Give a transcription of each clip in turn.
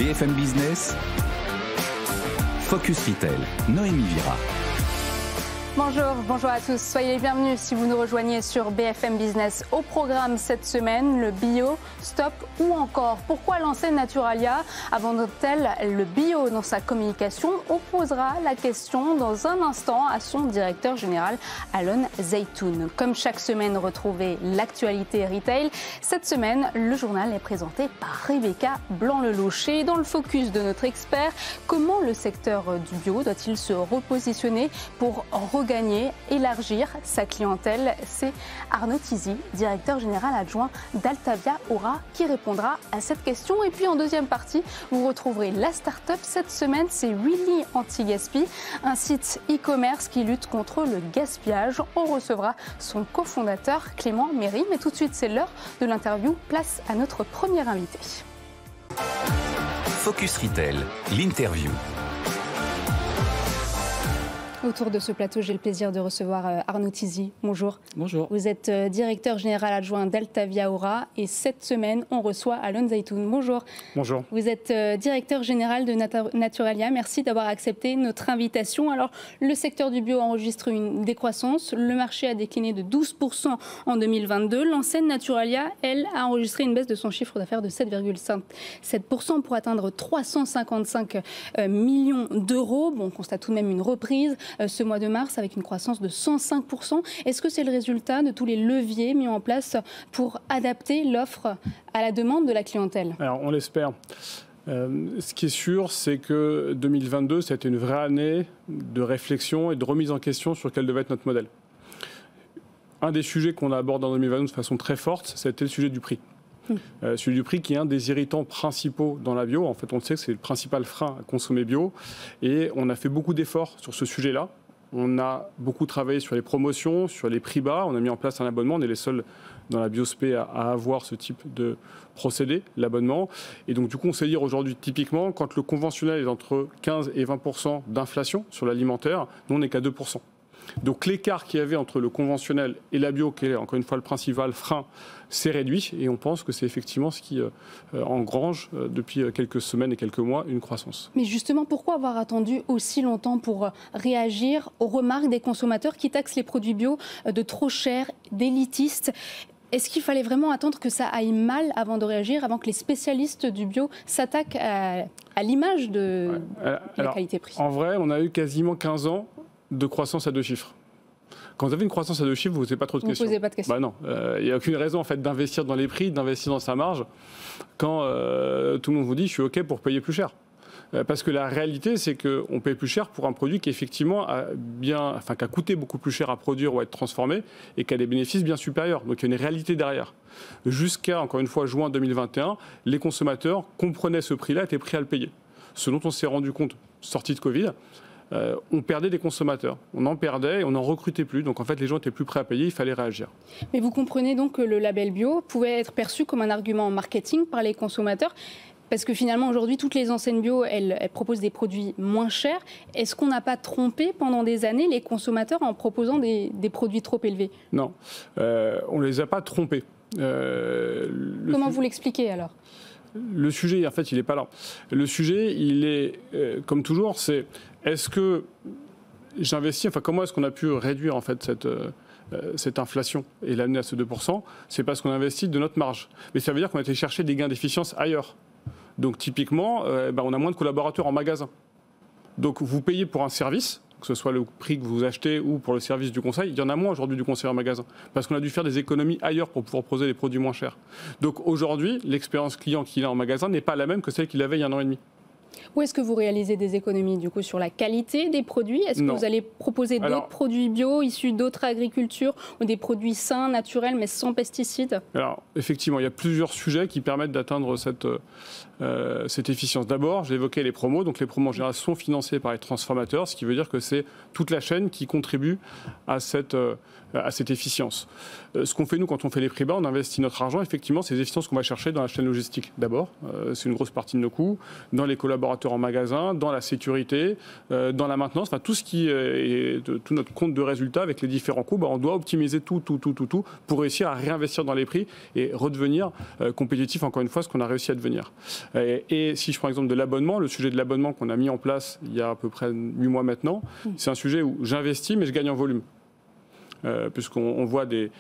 BFM Business, Focus Retail, Noémie Vira. Bonjour à tous, soyez les bienvenus si vous nous rejoignez sur BFM Business. Au programme cette semaine, le bio, stop ou encore pourquoi l'enseigne Naturalia abandonne-t-elle le bio dans sa communication? On posera la question dans un instant à son directeur général Alon Zeitoun. Comme chaque semaine, retrouvez l'actualité retail. Cette semaine, le journal est présenté par Rebecca Blanc-Lelouch. Et dans le focus de notre expert, comment le secteur du bio doit-il se repositionner pour gagner, élargir sa clientèle? C'est Arnaud Tizy, directeur général adjoint d'Altavia Aura, qui répondra à cette question. Et puis en deuxième partie, vous retrouverez la start-up. Cette semaine, c'est Willy Anti-Gaspi, un site e-commerce qui lutte contre le gaspillage. On recevra son cofondateur Clément Méry. Mais tout de suite, c'est l'heure de l'interview. Place à notre premier invité. Focus Retail, l'interview. Autour de ce plateau, j'ai le plaisir de recevoir Arnaud Tizy. Bonjour. Bonjour. Vous êtes directeur général adjoint d'Altavia Aura et cette semaine, on reçoit Alon Zeitoun. Bonjour. Bonjour. Vous êtes directeur général de Naturalia. Merci d'avoir accepté notre invitation. Alors, le secteur du bio enregistre une décroissance. Le marché a décliné de 12% en 2022. L'enseigne Naturalia, elle, a enregistré une baisse de son chiffre d'affaires de 7,7% pour atteindre 355 millions d'euros. Bon, on constate tout de même une reprise ce mois de mars avec une croissance de 105%. Est-ce que c'est le résultat de tous les leviers mis en place pour adapter l'offre à la demande de la clientèle? Alors, on l'espère. Ce qui est sûr, c'est que 2022, c'était une vraie année de réflexion et de remise en question sur quel devait être notre modèle. Un des sujets qu'on a abordé en 2022 de façon très forte, c'était le sujet du prix. Celui du prix qui est un des irritants principaux dans la bio. En fait, on le sait que c'est le principal frein à consommer bio. Et on a fait beaucoup d'efforts sur ce sujet-là. On a beaucoup travaillé sur les promotions, sur les prix bas. On a mis en place un abonnement. On est les seuls dans la biospé à avoir ce type de procédé, l'abonnement. Et donc, du coup, on sait dire aujourd'hui, typiquement, quand le conventionnel est entre 15 et 20% d'inflation sur l'alimentaire, nous, on n'est qu'à 2%. Donc l'écart qu'il y avait entre le conventionnel et la bio, qui est encore une fois le principal frein, s'est réduit et on pense que c'est effectivement ce qui engrange depuis quelques semaines et quelques mois une croissance. Mais justement, pourquoi avoir attendu aussi longtemps pour réagir aux remarques des consommateurs qui taxent les produits bio de trop chers, d'élitistes? Est-ce qu'il fallait vraiment attendre que ça aille mal avant de réagir, avant que les spécialistes du bio s'attaquent à l'image de la qualité-prix? En vrai, on a eu quasiment 15 ans de croissance à deux chiffres. Quand vous avez une croissance à deux chiffres, vous ne posez pas trop de questions. Vous ne posez pas de questions. Bah non, il n'y a aucune raison en fait d'investir dans les prix, d'investir dans sa marge, quand tout le monde vous dit je suis OK pour payer plus cher. Parce que la réalité, c'est qu'on paye plus cher pour un produit qui effectivement a coûté beaucoup plus cher à produire ou à être transformé et qui a des bénéfices bien supérieurs. Donc il y a une réalité derrière. Jusqu'à, encore une fois, juin 2021, les consommateurs comprenaient ce prix-là, étaient prêts à le payer. Ce dont on s'est rendu compte, sortie de Covid, on perdait des consommateurs. On en perdait et on n'en recrutait plus. Donc en fait, les gens étaient plus prêts à payer, il fallait réagir. Mais vous comprenez donc que le label bio pouvait être perçu comme un argument marketing par les consommateurs? Parce que finalement, aujourd'hui, toutes les enseignes bio, elles proposent des produits moins chers. Est-ce qu'on n'a pas trompé pendant des années les consommateurs en proposant des produits trop élevés? Non, on ne les a pas trompés. Comment vous l'expliquez alors? Le sujet, en fait, il n'est pas là. Le sujet, il est, comme toujours, c'est est-ce que j'investis, comment est-ce qu'on a pu réduire en fait cette inflation et l'amener à ce 2%? C'est parce qu'on investit de notre marge. Mais ça veut dire qu'on a été chercher des gains d'efficience ailleurs. Donc typiquement, on a moins de collaborateurs en magasin. Donc vous payez pour un service, que ce soit le prix que vous achetez ou pour le service du conseil, il y en a moins aujourd'hui du conseil en magasin. Parce qu'on a dû faire des économies ailleurs pour pouvoir proposer des produits moins chers. Donc aujourd'hui, l'expérience client qu'il a en magasin n'est pas la même que celle qu'il avait il y a un an et demi. Où est-ce que vous réalisez des économies du coup sur la qualité des produits? Est-ce que vous allez proposer d'autres produits bio issus d'autres agricultures ou des produits sains, naturels mais sans pesticides? Alors effectivement, il y a plusieurs sujets qui permettent d'atteindre cette efficience. D'abord, j'ai évoqué les promos. Donc les promos en général sont financés par les transformateurs, ce qui veut dire que c'est toute la chaîne qui contribue à cette à cette efficience. Ce qu'on fait nous quand on fait les prix bas, on investit notre argent, effectivement, c'est les efficiences qu'on va chercher dans la chaîne logistique d'abord, c'est une grosse partie de nos coûts, dans les collaborateurs en magasin, dans la sécurité, dans la maintenance, enfin tout ce qui est tout notre compte de résultats avec les différents coûts, on doit optimiser tout pour réussir à réinvestir dans les prix et redevenir compétitif, encore une fois, ce qu'on a réussi à devenir. Et si je prends l'exemple de l'abonnement, le sujet de l'abonnement qu'on a mis en place il y a à peu près 8 mois maintenant, c'est un sujet où j'investis mais je gagne en volume. Puisqu'on voit des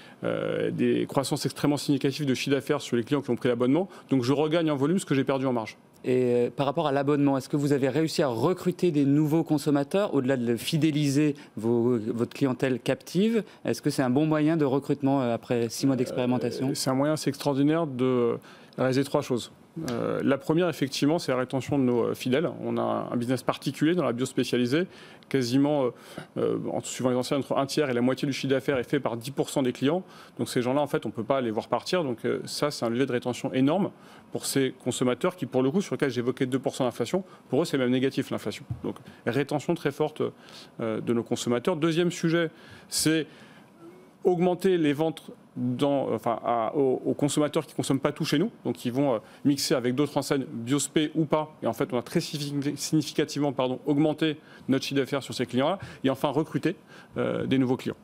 croissances extrêmement significatives de chiffre d'affaires sur les clients qui ont pris l'abonnement. Donc je regagne en volume ce que j'ai perdu en marge. Et par rapport à l'abonnement, est-ce que vous avez réussi à recruter des nouveaux consommateurs, au-delà de fidéliser votre clientèle captive? Est-ce que c'est un bon moyen de recrutement après 6 mois d'expérimentation? C'est un moyen assez extraordinaire de réaliser 3 choses. La première, effectivement, c'est la rétention de nos fidèles. On a un business particulier dans la bio spécialisée. Quasiment, suivant les anciens, entre un tiers et la moitié du chiffre d'affaires est fait par 10% des clients. Donc ces gens-là, en fait, on ne peut pas les voir partir. Donc ça, c'est un levier de rétention énorme pour ces consommateurs qui, pour le coup, sur lequel j'évoquais 2% d'inflation, pour eux, c'est même négatif, l'inflation. Donc rétention très forte de nos consommateurs. Deuxième sujet, c'est augmenter les ventes aux consommateurs qui ne consomment pas tout chez nous, donc qui vont mixer avec d'autres enseignes Biospé ou pas. Et en fait, on a très significativement augmenté notre chiffre d'affaires sur ces clients-là. Et enfin, recruter des nouveaux clients.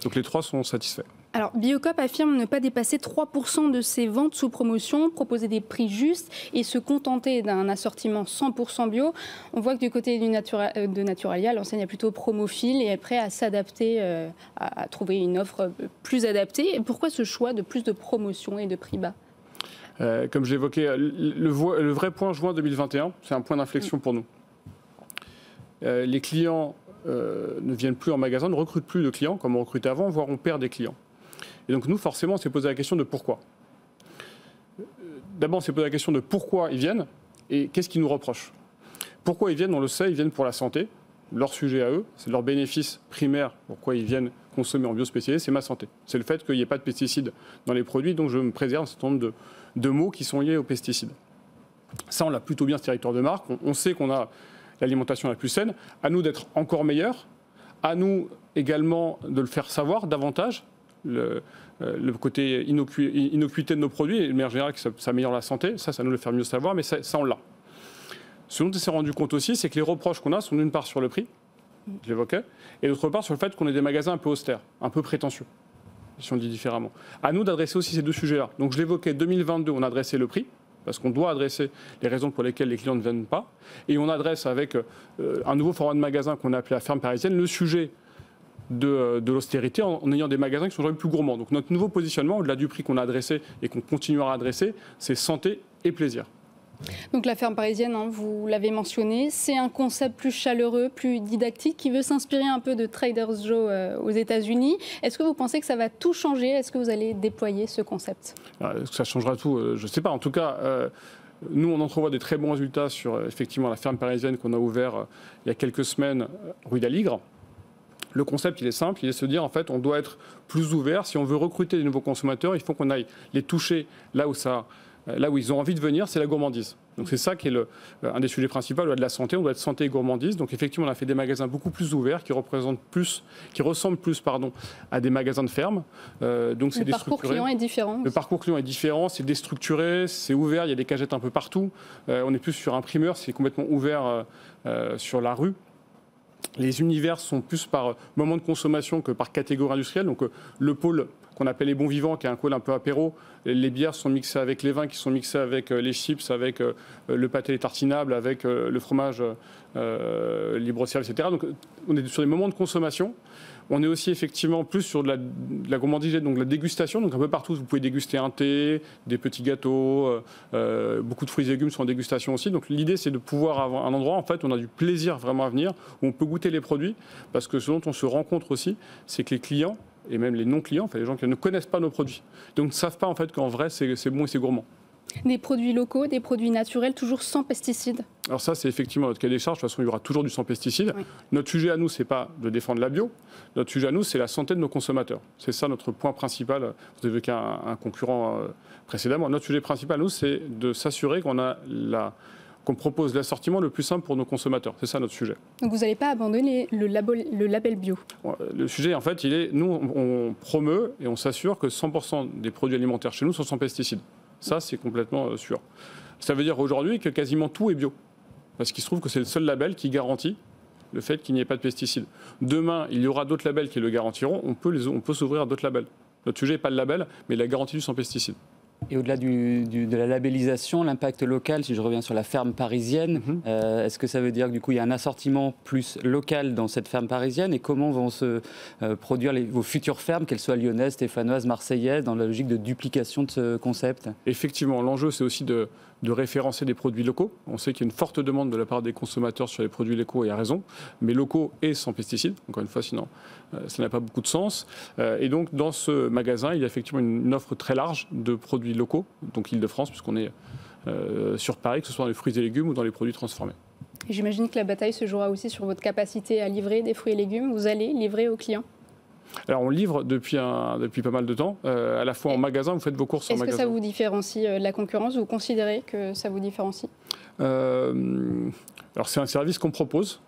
Donc les 3 sont satisfaits. Alors, Biocoop affirme ne pas dépasser 3% de ses ventes sous promotion, proposer des prix justes et se contenter d'un assortiment 100% bio. On voit que du côté de Naturalia, l'enseigne est plutôt promophile et est prête à s'adapter, à trouver une offre plus adaptée. Et pourquoi ce choix de plus de promotion et de prix bas ? Comme je l'évoquais, le vrai point juin 2021, c'est un point d'inflexion pour nous. Les clients ne viennent plus en magasin, ne recrutent plus de clients comme on recrutait avant, voire on perd des clients. Et donc nous, forcément, on s'est posé la question de pourquoi. D'abord, on s'est posé la question de pourquoi ils viennent et qu'est-ce qu'ils nous reprochent. Pourquoi ils viennent, on le sait, ils viennent pour la santé. Leur sujet à eux, c'est leur bénéfice primaire. Pourquoi ils viennent consommer en bio spécialisé, c'est ma santé. C'est le fait qu'il n'y ait pas de pesticides dans les produits, donc je me préserve un certain nombre de mots qui sont liés aux pesticides. Ça, on l'a plutôt bien, ce territoire de marque. On sait qu'on a l'alimentation la plus saine. À nous d'être encore meilleurs. À nous également de le faire savoir davantage. Le côté innocuité de nos produits, et de manière générale, que ça améliore la santé, ça nous le fait mieux savoir, mais ça on l'a. Ce dont on s'est rendu compte aussi, c'est que les reproches qu'on a sont d'une part sur le prix, je l'évoquais, et d'autre part sur le fait qu'on ait des magasins un peu austères, un peu prétentieux, si on dit différemment. À nous d'adresser aussi ces 2 sujets-là. Donc je l'évoquais, 2022, on a adressé le prix, parce qu'on doit adresser les raisons pour lesquelles les clients ne viennent pas, et on adresse avec un nouveau format de magasin qu'on a appelé la ferme parisienne, le sujet de l'austérité en ayant des magasins qui sont aujourd'hui plus gourmands. Donc notre nouveau positionnement, au-delà du prix qu'on a adressé et qu'on continuera à adresser, c'est santé et plaisir. Donc la ferme parisienne, vous l'avez mentionné, c'est un concept plus chaleureux, plus didactique, qui veut s'inspirer un peu de Trader Joe aux États-Unis. Est-ce que vous pensez que ça va tout changer? Est-ce que vous allez déployer ce concept? Ça changera tout, je ne sais pas. En tout cas, nous, on entrevoit des très bons résultats sur effectivement la ferme parisienne qu'on a ouvert il y a quelques semaines, rue d'Aligre. Le concept, il est simple, il est de se dire, en fait, on doit être plus ouvert. Si on veut recruter des nouveaux consommateurs, il faut qu'on aille les toucher là où ils ont envie de venir, c'est la gourmandise. Donc c'est ça qui est un des sujets principaux, au-delà de la santé, on doit être santé et gourmandise. Donc effectivement, on a fait des magasins beaucoup plus ouverts, qui ressemblent plus à des magasins de ferme. Donc c'est le parcours client est différent. Le parcours client est différent, c'est déstructuré, c'est ouvert, il y a des cagettes un peu partout. On est plus sur un primeur, c'est complètement ouvert sur la rue. Les univers sont plus par moment de consommation que par catégorie industrielle. Donc le pôle qu'on appelle les bons vivants, qui est un pôle un peu apéro, les bières sont mixées avec les vins, qui sont mixés avec les chips, avec le pâté les tartinables, avec le fromage libre-service, etc. Donc on est sur des moments de consommation. On est aussi effectivement plus sur de la gourmandise, donc de la dégustation. Donc un peu partout, vous pouvez déguster un thé, des petits gâteaux, beaucoup de fruits et légumes sont en dégustation aussi. Donc l'idée, c'est de pouvoir avoir un endroit, en fait, où on a du plaisir vraiment à venir, où on peut goûter les produits. Parce que ce dont on se rend compte aussi, c'est que les clients, et même les non-clients, enfin les gens qui ne connaissent pas nos produits, donc ne savent pas en fait qu'en vrai, c'est bon et c'est gourmand. Des produits locaux, des produits naturels, toujours sans pesticides. Alors ça, c'est effectivement notre cahier des charges. De toute façon, il y aura toujours du sans pesticides. Oui. Notre sujet à nous, c'est pas de défendre la bio. Notre sujet à nous, c'est la santé de nos consommateurs. C'est ça notre point principal. Vous évoquez un concurrent précédemment. Notre sujet principal, nous, c'est de s'assurer qu'on a qu'on propose l'assortiment le plus simple pour nos consommateurs. C'est ça notre sujet. Donc vous n'allez pas abandonner le label bio? Le sujet, en fait, nous, on promeut et on s'assure que 100% des produits alimentaires chez nous sont sans pesticides. Ça, c'est complètement sûr. Ça veut dire aujourd'hui que quasiment tout est bio. Parce qu'il se trouve que c'est le seul label qui garantit le fait qu'il n'y ait pas de pesticides. Demain, il y aura d'autres labels qui le garantiront. On peut s'ouvrir à d'autres labels. Notre sujet n'est pas le label, mais la garantie du sans pesticides. Et au-delà de la labellisation, l'impact local, si je reviens sur la ferme parisienne, est-ce que ça veut dire que du coup il y a un assortiment plus local dans cette ferme parisienne, et comment vont se produire vos futures fermes, qu'elles soient lyonnaises, stéphanoises, marseillaises, dans la logique de duplication de ce concept? Effectivement, l'enjeu c'est aussi de référencer des produits locaux. On sait qu'il y a une forte demande de la part des consommateurs sur les produits locaux, et à raison, mais locaux et sans pesticides, encore une fois, sinon ça n'a pas beaucoup de sens. Et donc dans ce magasin, il y a effectivement une offre très large de produits locaux, donc Île-de-France, puisqu'on est sur Paris, que ce soit dans les fruits et légumes ou dans les produits transformés. Et j'imagine que la bataille se jouera aussi sur votre capacité à livrer des fruits et légumes. Vous allez livrer aux clients? Alors on livre depuis pas mal de temps, à la fois en magasin, vous faites vos courses en magasin. Est-ce que ça vous différencie de la concurrence? Vous considérez que ça vous différencie? Alors c'est un service qu'on propose,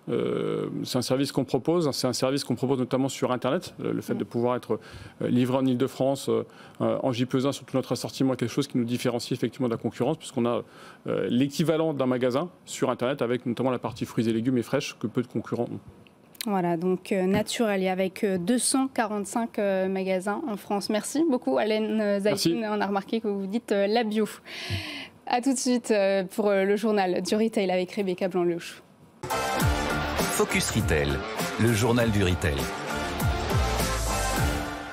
c'est un service qu'on propose notamment sur Internet. Le fait de pouvoir être livré en Ile-de-France, en J+1 sur tout notre assortiment est quelque chose qui nous différencie effectivement de la concurrence, puisqu'on a l'équivalent d'un magasin sur Internet avec notamment la partie fruits et légumes et fraîches que peu de concurrents ont. Voilà, donc Naturalia avec 245 magasins en France. Merci beaucoup Alain Zaïtine. On a remarqué que vous dites la bio. A tout de suite pour le journal du retail avec Rebecca Blanc-Lelouch. Focus Retail, le journal du retail.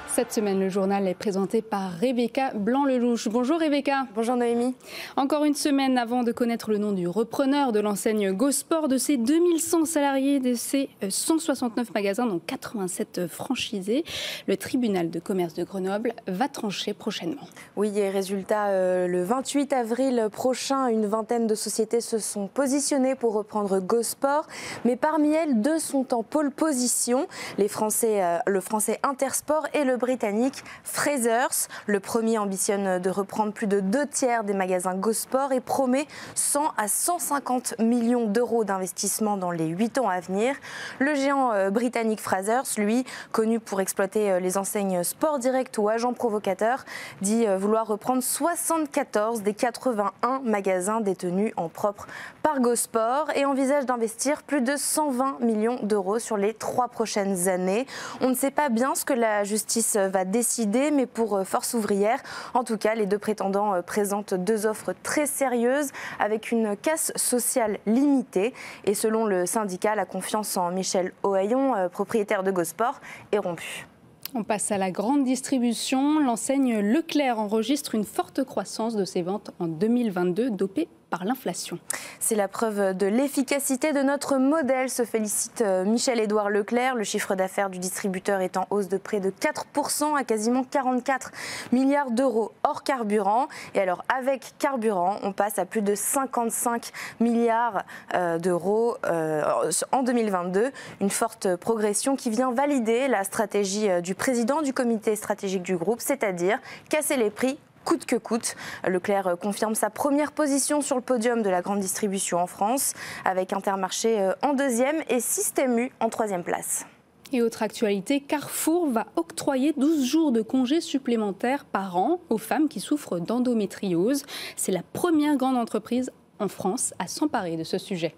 Cette semaine, le journal est présenté par Rebecca Blanc-Lelouch. Bonjour Rebecca. Bonjour Noémie. Encore une semaine avant de connaître le nom du repreneur de l'enseigne GoSport, de ses 2100 salariés, de ses 169 magasins, dont 87 franchisés. Le tribunal de commerce de Grenoble va trancher prochainement. Oui, et résultat, le 28 avril prochain, une vingtaine de sociétés se sont positionnées pour reprendre GoSport. Mais parmi elles, 2 sont en pole position. Le français Intersport et le britannique Frasers. Le premier ambitionne de reprendre plus de 2/3 des magasins GoSport et promet 100 à 150 millions d'euros d'investissement dans les 8 ans à venir. Le géant britannique Frasers, lui, connu pour exploiter les enseignes Sport Direct ou Agents Provocateurs, dit vouloir reprendre 74 des 81 magasins détenus en propre par GoSport et envisage d'investir plus de 120 millions d'euros sur les 3 prochaines années. On ne sait pas bien ce que la justice va décider, mais pour Force Ouvrière, en tout cas, les 2 prétendants présentent 2 offres très sérieuses avec une casse sociale limitée. Et selon le syndicat, la confiance en Michel Ohaillon, propriétaire de GoSport, est rompue. On passe à la grande distribution. L'enseigne Leclerc enregistre une forte croissance de ses ventes en 2022, dopée par l'inflation. C'est la preuve de l'efficacité de notre modèle, se félicite Michel-Édouard Leclerc. Le chiffre d'affaires du distributeur est en hausse de près de 4% à quasiment 44 milliards d'euros hors carburant. Et alors avec carburant, on passe à plus de 55 milliards d'euros en 2022. Une forte progression qui vient valider la stratégie du président du comité stratégique du groupe, c'est-à-dire casser les prix coûte que coûte. Leclerc confirme sa première position sur le podium de la grande distribution en France, avec Intermarché en 2e et Système U en 3e place. Et autre actualité, Carrefour va octroyer 12 jours de congés supplémentaires par an aux femmes qui souffrent d'endométriose. C'est la première grande entreprise en France à s'emparer de ce sujet.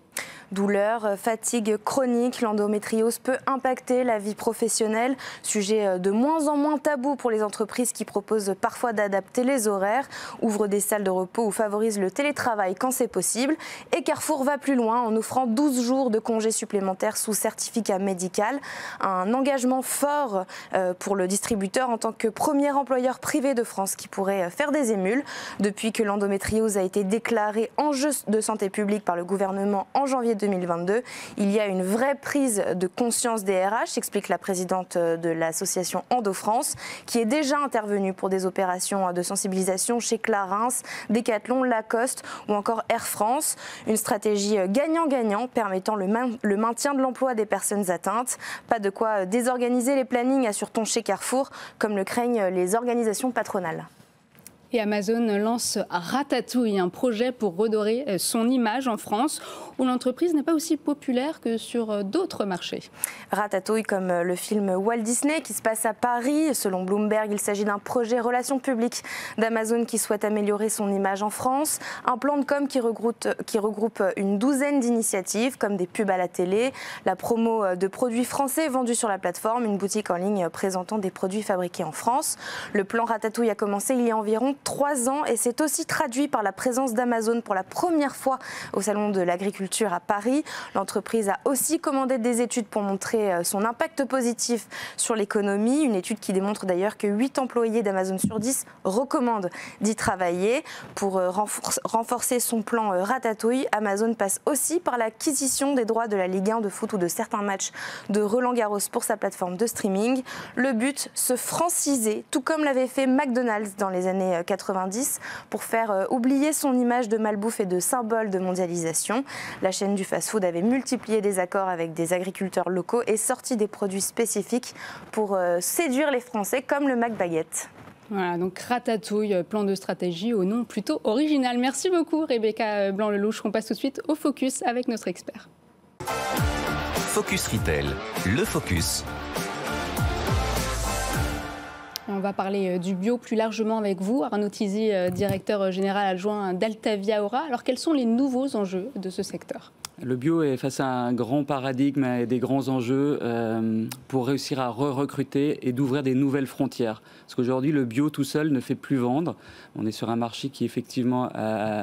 Douleurs, fatigue chronique, l'endométriose peut impacter la vie professionnelle. Sujet de moins en moins tabou pour les entreprises qui proposent parfois d'adapter les horaires, ouvrent des salles de repos ou favorisent le télétravail quand c'est possible. Et Carrefour va plus loin en offrant 12 jours de congés supplémentaires sous certificat médical. Un engagement fort pour le distributeur en tant que premier employeur privé de France qui pourrait faire des émules. Depuis que l'endométriose a été déclarée enjeu de santé publique par le gouvernement en janvier 2022. Il y a une vraie prise de conscience des RH, explique la présidente de l'association Endo-France, qui est déjà intervenue pour des opérations de sensibilisation chez Clarins, Decathlon, Lacoste ou encore Air France. Une stratégie gagnant-gagnant permettant le maintien de l'emploi des personnes atteintes. Pas de quoi désorganiser les plannings, assure-t-on chez Carrefour, comme le craignent les organisations patronales. Et Amazon lance Ratatouille, un projet pour redorer son image en France, où l'entreprise n'est pas aussi populaire que sur d'autres marchés. Ratatouille, comme le film Walt Disney qui se passe à Paris. Selon Bloomberg, il s'agit d'un projet relations publiques d'Amazon qui souhaite améliorer son image en France. Un plan de com qui regroupe une douzaine d'initiatives, comme des pubs à la télé, la promo de produits français vendus sur la plateforme, une boutique en ligne présentant des produits fabriqués en France. Le plan Ratatouille a commencé il y a environ 3 ans et s'est aussi traduit par la présence d'Amazon pour la première fois au Salon de l'Agriculture à Paris. L'entreprise a aussi commandé des études pour montrer son impact positif sur l'économie. Une étude qui démontre d'ailleurs que 8 employés d'Amazon sur 10 recommandent d'y travailler. Pour renforcer son plan Ratatouille, Amazon passe aussi par l'acquisition des droits de la Ligue 1 de foot ou de certains matchs de Roland-Garros pour sa plateforme de streaming. Le but, se franciser, tout comme l'avait fait McDonald's dans les années 90 pour faire oublier son image de malbouffe et de symbole de mondialisation. La chaîne du fast-food avait multiplié des accords avec des agriculteurs locaux et sorti des produits spécifiques pour séduire les Français, comme le McBaguette. Voilà, donc Ratatouille, plan de stratégie au nom plutôt original. Merci beaucoup Rebecca Blanc-Lelouch. On passe tout de suite au Focus avec notre expert. Focus Retail, le Focus. On va parler du bio plus largement avec vous, Arnaud Tizy, directeur général adjoint d'Altavia Aura. Alors quels sont les nouveaux enjeux de ce secteur ? Le bio est face à un grand paradigme et des grands enjeux pour réussir à recruter et d'ouvrir des nouvelles frontières. Parce qu'aujourd'hui, le bio tout seul ne fait plus vendre. On est sur un marché qui effectivement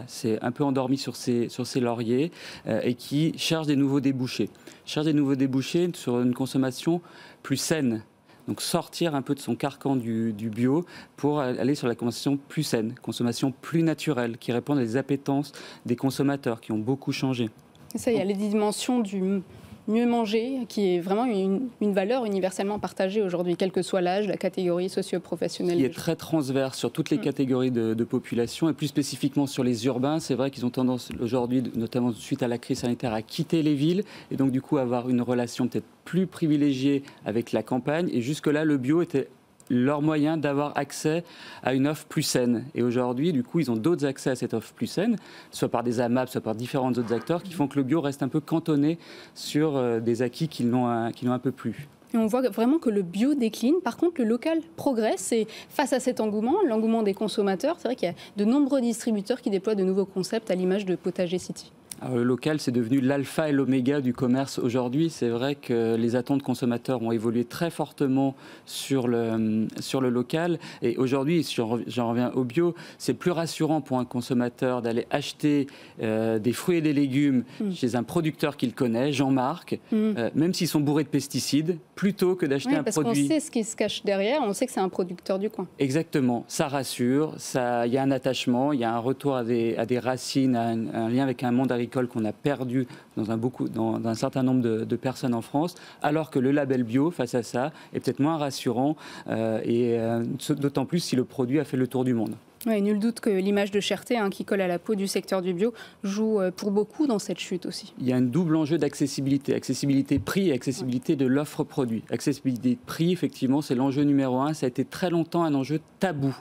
s'est un peu endormi sur ses lauriers et qui cherche des nouveaux débouchés. Cherche des nouveaux débouchés sur une consommation plus saine. Donc sortir un peu de son carcan du bio pour aller sur la consommation plus saine, consommation plus naturelle, qui répond aux appétences des consommateurs qui ont beaucoup changé. Ça, il y a les dimensions du mieux manger, qui est vraiment une valeur universellement partagée aujourd'hui, quel que soit l'âge, la catégorie socio-professionnelle. Qui est très transverse sur toutes les catégories de population, et plus spécifiquement sur les urbains. C'est vrai qu'ils ont tendance aujourd'hui, notamment suite à la crise sanitaire, à quitter les villes, et donc du coup avoir une relation peut-être plus privilégiée avec la campagne. Et jusque-là, le bio était leur moyen d'avoir accès à une offre plus saine. Et aujourd'hui, du coup, ils ont d'autres accès à cette offre plus saine, soit par des AMAP, soit par différents autres acteurs, qui font que le bio reste un peu cantonné sur des acquis qui l'ont un peu plus. Et on voit vraiment que le bio décline. Par contre, le local progresse. Et face à cet engouement, l'engouement des consommateurs, c'est vrai qu'il y a de nombreux distributeurs qui déploient de nouveaux concepts à l'image de Potager City. Alors, le local, c'est devenu l'alpha et l'oméga du commerce aujourd'hui. C'est vrai que les attentes consommateurs ont évolué très fortement sur le local. Et aujourd'hui, j'en reviens au bio, c'est plus rassurant pour un consommateur d'aller acheter des fruits et des légumes chez un producteur qu'il connaît, Jean-Marc, même s'ils sont bourrés de pesticides, plutôt que d'acheter un produit... Parce qu'on sait ce qui se cache derrière, on sait que c'est un producteur du coin. Exactement, ça rassure, il y a un attachement, il y a un retour à des racines, à un lien avec un monde agricole qu'on a perdu dans un certain nombre de personnes en France, alors que le label bio, face à ça, est peut-être moins rassurant, d'autant plus si le produit a fait le tour du monde. Ouais, nul doute que l'image de cherté qui colle à la peau du secteur du bio joue pour beaucoup dans cette chute aussi. Il y a un double enjeu d'accessibilité. Accessibilité prix et accessibilité de l'offre produit. Accessibilité prix, effectivement, c'est l'enjeu numéro 1. Ça a été très longtemps un enjeu tabou.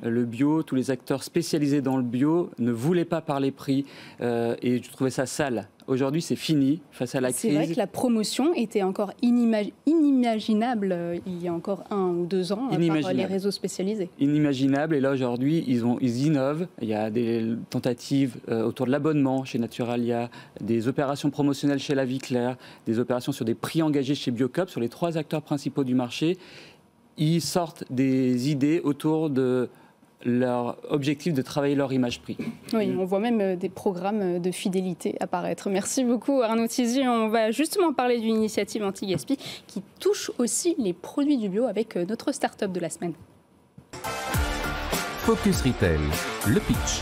Le bio, tous les acteurs spécialisés dans le bio ne voulaient pas parler prix et je trouvais ça sale. Aujourd'hui, c'est fini face à la crise. C'est vrai que la promotion était encore inimaginable il y a encore 1 ou 2 ans par les réseaux spécialisés. Inimaginable. Et là, aujourd'hui, ils innovent. Il y a des tentatives autour de l'abonnement chez Naturalia, des opérations promotionnelles chez La Vie Claire, des opérations sur des prix engagés chez Biocop, sur les 3 acteurs principaux du marché. Ils sortent des idées autour de leur objectif de travailler leur image prix. Oui, on voit même des programmes de fidélité apparaître. Merci beaucoup Arnaud Tizy. On va justement parler d'une initiative anti-gaspi qui touche aussi les produits du bio avec notre start-up de la semaine. Focus Retail, le pitch.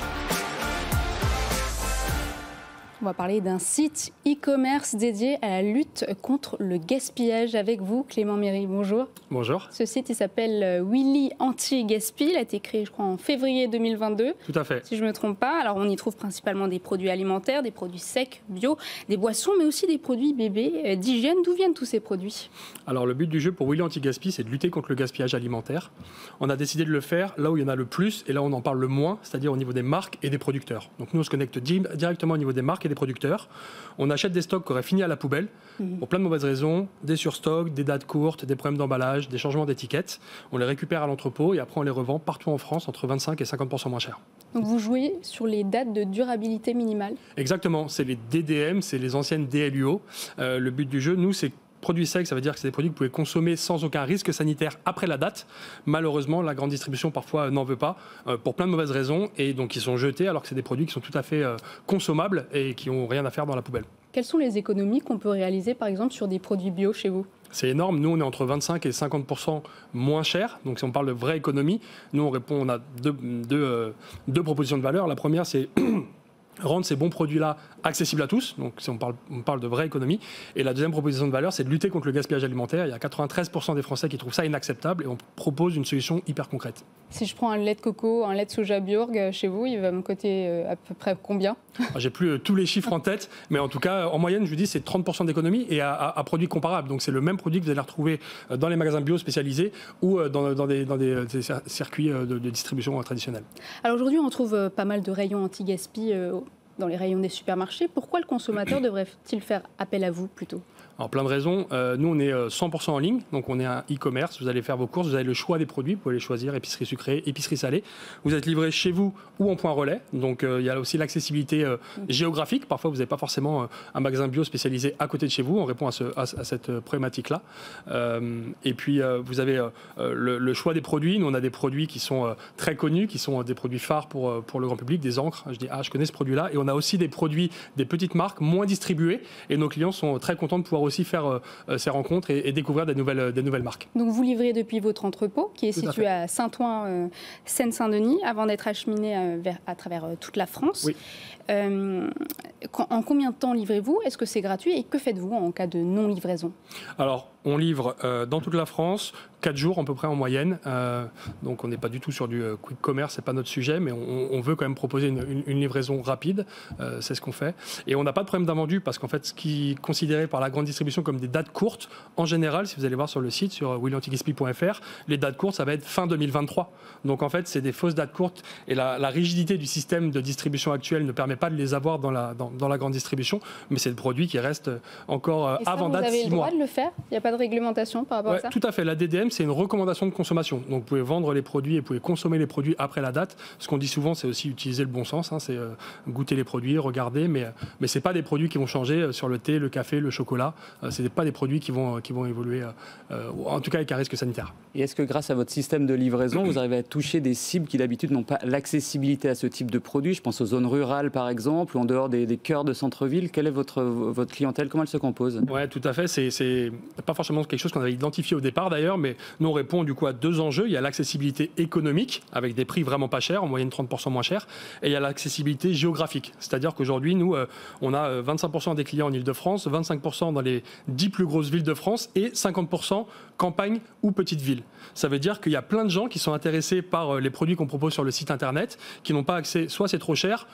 On va parler d'un site e-commerce dédié à la lutte contre le gaspillage avec vous, Clément Méry. Bonjour. Bonjour. Ce site, il s'appelle Willy Anti-Gaspi. Il a été créé, je crois, en février 2022. Tout à fait. Si je ne me trompe pas. Alors, on y trouve principalement des produits alimentaires, des produits secs, bio, des boissons, mais aussi des produits bébés, d'hygiène. D'où viennent tous ces produits? Alors, le but du jeu pour Willy Anti-Gaspi, c'est de lutter contre le gaspillage alimentaire. On a décidé de le faire là où il y en a le plus et là où on en parle le moins, c'est-à-dire au niveau des marques et des producteurs. Donc, nous, on se connecte directement au niveau des marques et des producteurs. On achète des stocks qui auraient fini à la poubelle pour plein de mauvaises raisons, des surstocks, des dates courtes, des problèmes d'emballage, des changements d'étiquettes. On les récupère à l'entrepôt et après on les revend partout en France entre 25 et 50% moins cher. Donc vous jouez sur les dates de durabilité minimale? Exactement, c'est les DDM, c'est les anciennes DLUO. Le but du jeu, nous, c'est produits secs, ça veut dire que c'est des produits que vous pouvez consommer sans aucun risque sanitaire après la date. Malheureusement, la grande distribution parfois n'en veut pas pour plein de mauvaises raisons et donc ils sont jetés alors que c'est des produits qui sont tout à fait consommables et qui n'ont rien à faire dans la poubelle. Quelles sont les économies qu'on peut réaliser par exemple sur des produits bio chez vous? C'est énorme. Nous, on est entre 25 et 50% moins cher. Donc, si on parle de vraie économie, nous, on a deux propositions de valeur. La première, c'est rendre ces bons produits-là accessibles à tous. Donc, si on parle de vraie économie. Et la deuxième proposition de valeur, c'est de lutter contre le gaspillage alimentaire. Il y a 93% des Français qui trouvent ça inacceptable et on propose une solution hyper concrète. Si je prends un lait de coco, un lait de soja Bjorg chez vous, il va me coûter à peu près combien? J'ai plus tous les chiffres en tête, mais en tout cas, en moyenne, je vous dis, c'est 30% d'économie et à produits comparables. Donc, c'est le même produit que vous allez retrouver dans les magasins bio spécialisés ou dans des circuits de distribution traditionnels. Alors aujourd'hui, on trouve pas mal de rayons anti-gaspi dans les rayons des supermarchés. Pourquoi le consommateur devrait-il faire appel à vous plutôt? Alors, plein de raisons. Nous, on est 100% en ligne, donc on est un e-commerce. Vous allez faire vos courses, vous avez le choix des produits, vous pouvez les choisir, épicerie sucrée, épicerie salée. Vous êtes livré chez vous ou en point relais. Donc, il y a aussi l'accessibilité géographique. Parfois, vous n'avez pas forcément un magasin bio spécialisé à côté de chez vous. On répond à cette problématique-là. Et puis, vous avez le choix des produits. Nous, on a des produits qui sont très connus, qui sont des produits phares pour le grand public, des encres. Je dis, je connais ce produit-là. Et on a aussi des produits, des petites marques moins distribuées. Et nos clients sont très contents de pouvoir aussi faire ces rencontres et découvrir des nouvelles marques. Donc vous livrez depuis votre entrepôt qui est situé à Saint-Ouen, Seine-Saint-Denis, avant d'être acheminé à travers toute la France. Oui. En combien de temps livrez-vous? Est-ce que c'est gratuit? Et que faites-vous en cas de non-livraison? Alors, on livre dans toute la France, 4 jours à peu près en moyenne. Donc, on n'est pas du tout sur du quick commerce, c'est pas notre sujet, mais on veut quand même proposer une livraison rapide. C'est ce qu'on fait. Et on n'a pas de problème d'invendu parce qu'en fait, ce qui est considéré par la grande distribution comme des dates courtes, en général, si vous allez voir sur le site, sur willyantigaspi.fr, les dates courtes, ça va être fin 2023. Donc, en fait, c'est des fausses dates courtes et la rigidité du système de distribution actuel ne permet pas de les avoir dans la grande distribution, mais c'est des produits qui restent encore avant date 6 mois. Vous avez le droit de le faire? Il n'y a pas de réglementation par rapport à ça? Tout à fait. La DDM, c'est une recommandation de consommation. Donc, vous pouvez vendre les produits et vous pouvez consommer les produits après la date. Ce qu'on dit souvent, c'est aussi utiliser le bon sens. C'est goûter les produits, regarder, mais ce n'est pas des produits qui vont changer sur le thé, le café, le chocolat. Ce n'est pas des produits qui vont évoluer, en tout cas avec un risque sanitaire. Et est-ce que grâce à votre système de livraison, vous arrivez à toucher des cibles qui d'habitude n'ont pas l'accessibilité à ce type de produits? Je pense aux zones rurales, par exemple, ou en dehors des cœurs de centre-ville. Quelle est votre clientèle? Comment elle se compose? Oui, tout à fait. C'est pas forcément quelque chose qu'on avait identifié au départ d'ailleurs, mais nous on répond du coup à deux enjeux. Il y a l'accessibilité économique avec des prix vraiment pas chers, en moyenne 30% moins chers, et il y a l'accessibilité géographique. C'est-à-dire qu'aujourd'hui, nous, on a 25% des clients en Ile-de-France, 25% dans les 10 plus grosses villes de France et 50% campagne ou petites villes. Ça veut dire qu'il y a plein de gens qui sont intéressés par les produits qu'on propose sur le site internet, qui n'ont pas accès, soit c'est trop cher,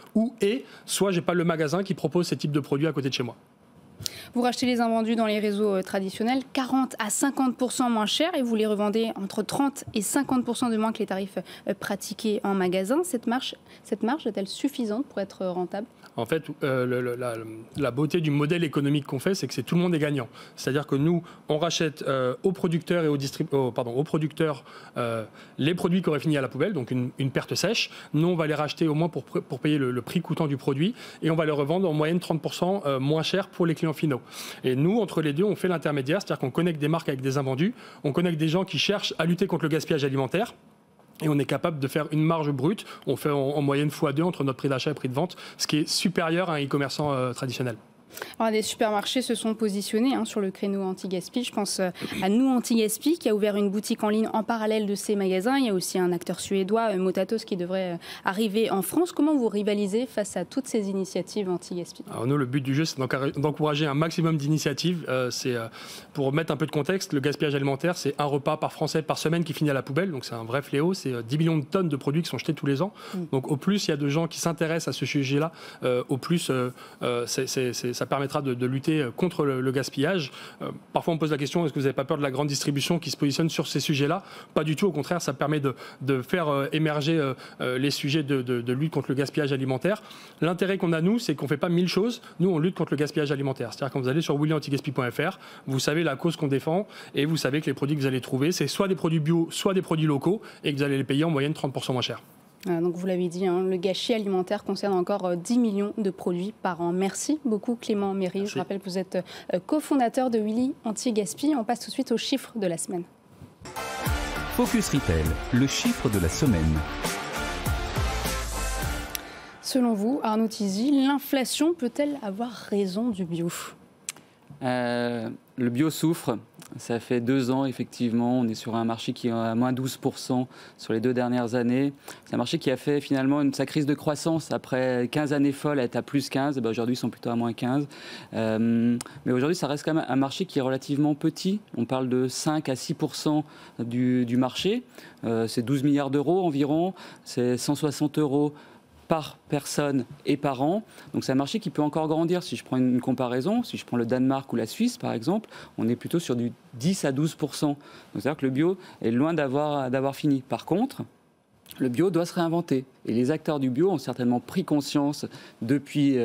soit j'ai pas le magasin qui propose ces types de produits à côté de chez moi. Vous rachetez les invendus dans les réseaux traditionnels 40 à 50% moins cher et vous les revendez entre 30 et 50% de moins que les tarifs pratiqués en magasin. Cette marge est-elle suffisante pour être rentable? En fait, la beauté du modèle économique qu'on fait, c'est que tout le monde est gagnant. C'est-à-dire que nous, on rachète aux producteurs et aux producteurs les produits qui auraient fini à la poubelle, donc une perte sèche. Nous, on va les racheter au moins pour payer le prix coûtant du produit et on va les revendre en moyenne 30% moins cher pour les clients finaux. Et nous, entre les deux, on fait l'intermédiaire, c'est-à-dire qu'on connecte des marques avec des invendus, on connecte des gens qui cherchent à lutter contre le gaspillage alimentaire. Et on est capable de faire une marge brute. On fait en moyenne x2 entre notre prix d'achat et prix de vente, ce qui est supérieur à un e-commerçant traditionnel. Alors, des supermarchés se sont positionnés sur le créneau anti-gaspi. Je pense à Nous Anti-Gaspi qui a ouvert une boutique en ligne en parallèle de ces magasins. Il y a aussi un acteur suédois, Motatos, qui devrait arriver en France. Comment vous rivalisez face à toutes ces initiatives anti-gaspi? Alors nous, le but du jeu, c'est d'encourager un maximum d'initiatives. Pour mettre un peu de contexte, le gaspillage alimentaire, c'est un repas par Français par semaine qui finit à la poubelle. Donc c'est un vrai fléau. C'est 10 millions de tonnes de produits qui sont jetés tous les ans. Donc au plus il y a de gens qui s'intéressent à ce sujet-là, au plus ça permettra de lutter contre le gaspillage. Parfois on pose la question, est-ce que vous n'avez pas peur de la grande distribution qui se positionne sur ces sujets-là? Pas du tout, au contraire, ça permet de faire émerger les sujets de lutte contre le gaspillage alimentaire. L'intérêt qu'on a, nous, c'est qu'on ne fait pas 1000 choses. Nous, on lutte contre le gaspillage alimentaire. C'est-à-dire quand vous allez sur willyantigaspi.fr, vous savez la cause qu'on défend et vous savez que les produits que vous allez trouver, c'est soit des produits bio, soit des produits locaux et que vous allez les payer en moyenne 30% moins cher. Donc vous l'avez dit, le gâchis alimentaire concerne encore 10 millions de produits par an. Merci beaucoup Clément Méry. Je rappelle que vous êtes cofondateur de Willy Anti-Gaspi. On passe tout de suite aux chiffres de la semaine. Focus Retail, le chiffre de la semaine. Selon vous, Arnaud Tizy, l'inflation peut-elle avoir raison du bio? Le bio souffre. Ça fait 2 ans, effectivement. On est sur un marché qui est à moins 12% sur les 2 dernières années. C'est un marché qui a fait finalement sa crise de croissance. Après 15 années folles, elle est à plus 15. Et aujourd'hui, ils sont plutôt à moins 15. Mais aujourd'hui, ça reste quand même un marché qui est relativement petit. On parle de 5 à 6% du marché. C'est 12 milliards d'euros environ. C'est 160 € par personne et par an. Donc c'est un marché qui peut encore grandir. Si je prends une comparaison, si je prends le Danemark ou la Suisse par exemple, on est plutôt sur du 10 à 12%. Donc c'est-à-dire que le bio est loin d'avoir fini. Par contre, le bio doit se réinventer. Et les acteurs du bio ont certainement pris conscience depuis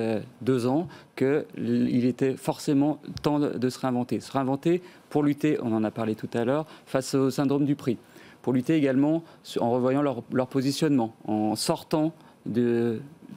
2 ans qu'il était forcément temps de se réinventer. Se réinventer pour lutter, on en a parlé tout à l'heure, face au syndrome du prix. Pour lutter également en revoyant leur positionnement, en sortant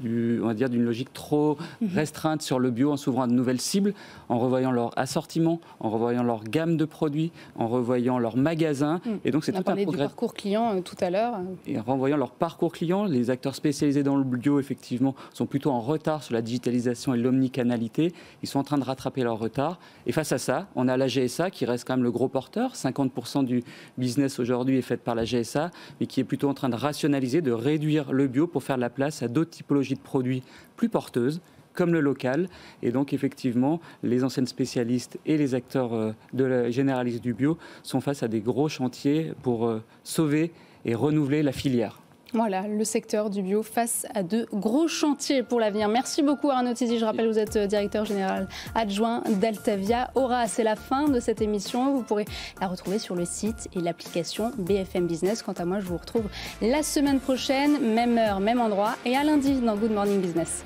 on va dire d'une logique trop restreinte sur le bio, en s'ouvrant à de nouvelles cibles, en revoyant leur assortiment, en revoyant leur gamme de produits, en revoyant leur magasin. Et donc c'est tout un progrès. On a parlé du parcours client tout à l'heure. Et en renvoyant leur parcours client, les acteurs spécialisés dans le bio, effectivement, sont plutôt en retard sur la digitalisation et l'omnicanalité. Ils sont en train de rattraper leur retard. Et face à ça, on a la GSA qui reste quand même le gros porteur. 50% du business aujourd'hui est fait par la GSA, mais qui est plutôt en train de rationaliser, de réduire le bio pour faire de la place à d'autres typologies de produits plus porteuses, comme le local. Et donc, effectivement, les enseignes spécialistes et les acteurs de la généraliste du bio sont face à des gros chantiers pour sauver et renouveler la filière. Voilà, le secteur du bio face à de gros chantiers pour l'avenir. Merci beaucoup Arnaud Tizy. Je rappelle, vous êtes directeur général adjoint d'Altavia. Aura, c'est la fin de cette émission. Vous pourrez la retrouver sur le site et l'application BFM Business. Quant à moi, je vous retrouve la semaine prochaine, même heure, même endroit, et à lundi dans Good Morning Business.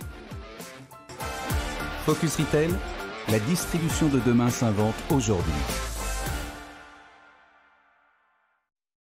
Focus Retail, la distribution de demain s'invente aujourd'hui.